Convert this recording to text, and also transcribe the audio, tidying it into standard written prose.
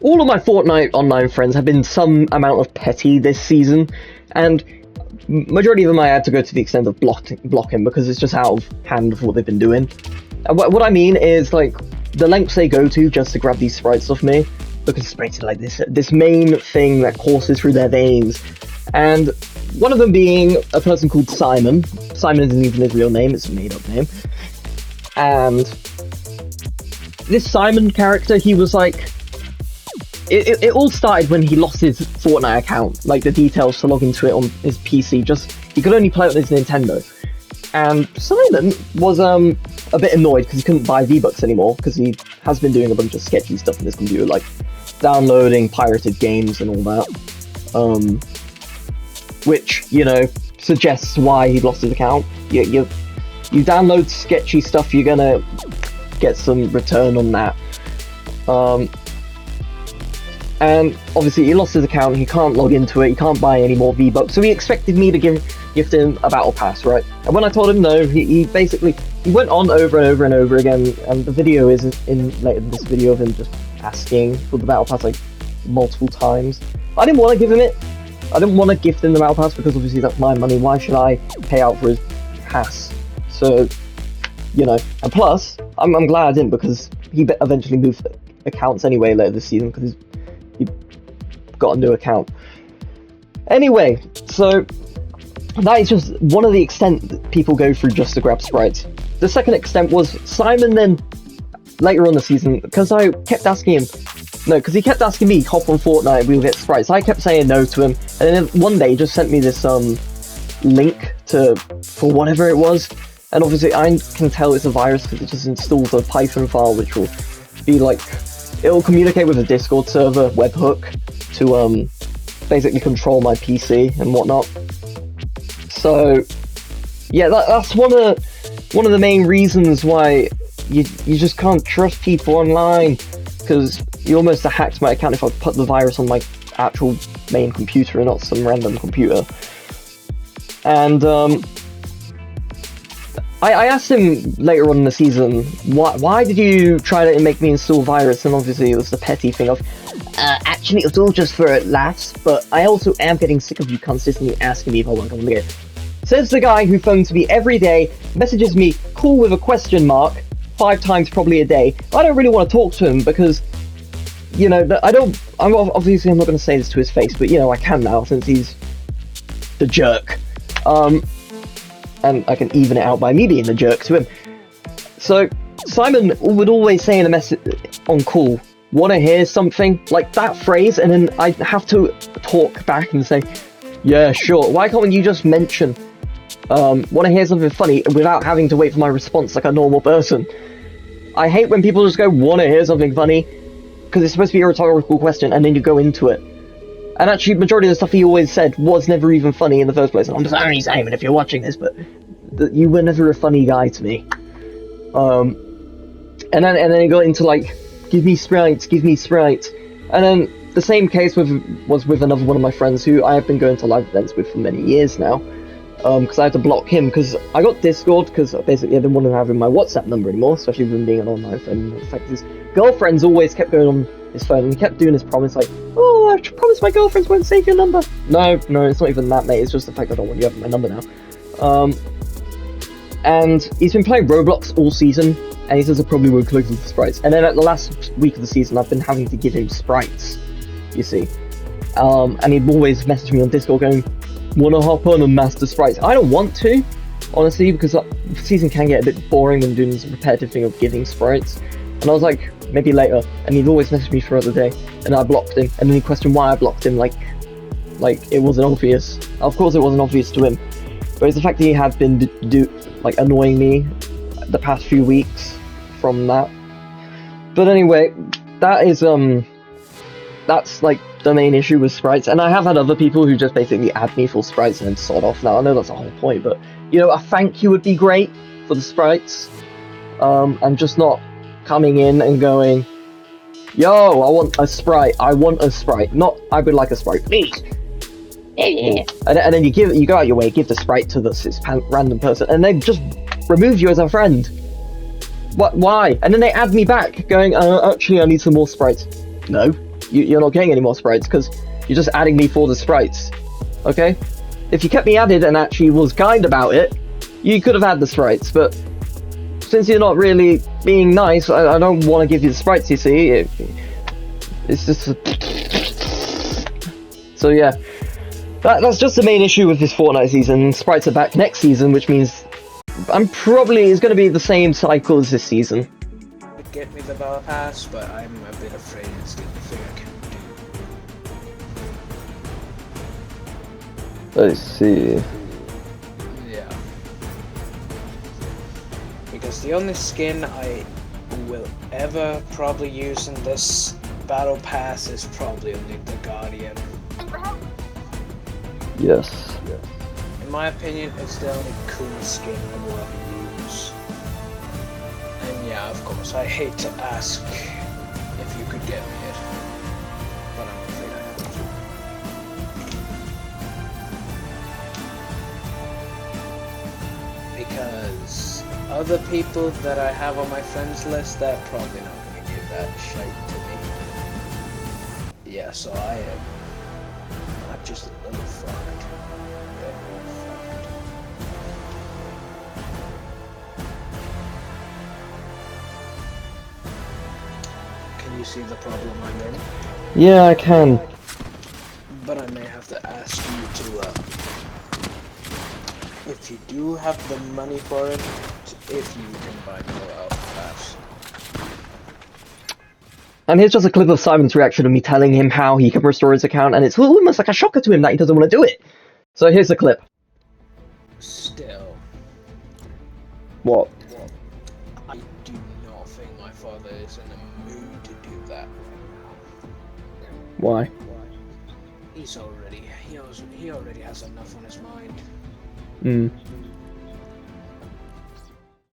all of my Fortnite online friends have been some amount of petty this season, and majority of them I had to go to the extent of blocking because it's just out of hand of what they've been doing. And what I mean is, like, the lengths they go to just to grab these sprites off me, because sprites are like this main thing that courses through their veins. And one of them being a person called Simon. Simon isn't even his real name, it's a made-up name. And this Simon character, he was like... It all started when he lost his Fortnite account, like the details to log into it on his PC, he could only play it on his Nintendo. And Simon was a bit annoyed because he couldn't buy V-Bucks anymore, because he has been doing a bunch of sketchy stuff on his computer, like downloading pirated games and all that. Which, you know, suggests why he lost his account. You download sketchy stuff, you're gonna get some return on that. And obviously he lost his account, he can't log into it, he can't buy any more V-Bucks, so he expected me to gift him a battle pass, right? And when I told him no, he basically, he went on over and over and over again, and the video is in this video of him just asking for the battle pass like multiple times. I didn't want to give him it. I didn't want to gift him the battle pass because obviously that's my money. Why should I pay out for his pass? So, you know, and plus, I'm glad I didn't, because he eventually moved accounts anyway later this season, because he got a new account. Anyway, so that is just one of the extent that people go through just to grab sprites. The second extent was Simon then, later on the season, because I kept asking him, because he kept asking me, hop on Fortnite, we'll get sprites. I kept saying no to him, and then one day he just sent me this link for whatever it was, and obviously I can tell it's a virus because it just installs a Python file which will be like, it'll communicate with a Discord server webhook to basically control my PC and whatnot. So yeah, that's one of the main reasons why you just can't trust people online, because you almost hacked my account if I put the virus on my actual main computer and not some random computer. And I asked him later on in the season, why did you try to make me install virus? And obviously it was the petty thing of, actually it was all just for laughs, but I also am getting sick of you consistently asking me if I want to come here. Says the guy who phones me every day, messages me cool with a question mark 5 times probably a day. I don't really want to talk to him because, you know, I'm obviously I'm not going to say this to his face, but you know, I can now since he's the jerk. And I can even it out by me being the jerk to him. So Simon would always say in a message on call, "Want to hear something?" Like that phrase, and then I have to talk back and say, "Yeah, sure." Why can't you just mention, "Want to hear something funny?" without having to wait for my response like a normal person? I hate when people just go, "Want to hear something funny?" because it's supposed to be a rhetorical question, and then you go into it. And actually, majority of the stuff he always said was never even funny in the first place. And I'm just only saying it if you're watching this, but you were never a funny guy to me. And then he got into like, give me sprites. And then the same case was with another one of my friends who I have been going to live events with for many years now. Because I had to block him because I got Discord because basically I didn't want to have my WhatsApp number anymore, especially with him being an online friend. In fact, his girlfriends always kept going on his phone, and he kept doing his promise like, "Oh, I promise my girlfriends won't save your number." No, it's not even that, mate. It's just the fact I don't want you having my number now. And he's been playing Roblox all season, and he says I probably won't collect the sprites. And then at the last week of the season, I've been having to give him sprites, you see. And he'd always message me on Discord going, "Wanna hop on and master sprites?" I don't want to, honestly, because the season can get a bit boring when doing this repetitive thing of giving sprites. And I was like, maybe later, and he'd always message me throughout the day, and I blocked him, and then he questioned why I blocked him, like it wasn't obvious. Of course it wasn't obvious to him, but it's the fact that he had been annoying me the past few weeks from that. But anyway, that is that's like the main issue with sprites, and I have had other people who just basically add me for sprites and then sod off. Now I know that's the whole point, but you know, a thank you would be great for the sprites, and just not coming in and going, "Yo, I want a sprite. Not, I would like a sprite, please." And then you go out your way, give the sprite to this random person, and they just remove you as a friend. Why? And then they add me back, going, "Actually, I need some more sprites." No, you're not getting any more sprites because you're just adding me for the sprites. Okay? If you kept me added and actually was kind about it, you could have had the sprites, but since you're not really being nice, I don't want to give you the sprites, you see. It's just... So yeah, that's just the main issue with this Fortnite season. Sprites are back next season, which means it's going to be the same cycle as this season. Get me the battle pass, but I'm a bit afraid it's the only thing I can do. I see. Yeah. Because the only skin I will ever probably use in this battle pass is probably only the Guardian. Yes. In my opinion, it's the only cool skin I will use. And yeah, of course, I hate to ask if you could get me it, but I'm afraid I have to. Because other people that I have on my friends list, they're probably not going to give that shite to me. Yeah, so I am not just a little fucked. Can you see the problem I'm in? Yeah, I can. But I may have to ask you to, if you do have the money for it, if you can buy me the battle pass. And here's just a clip of Simon's reaction to me telling him how he can restore his account, and it's almost like a shocker to him that he doesn't want to do it. So here's the clip. Still. What? I do not think my father is in the mood to do that right now. Why? He already has enough on his mind.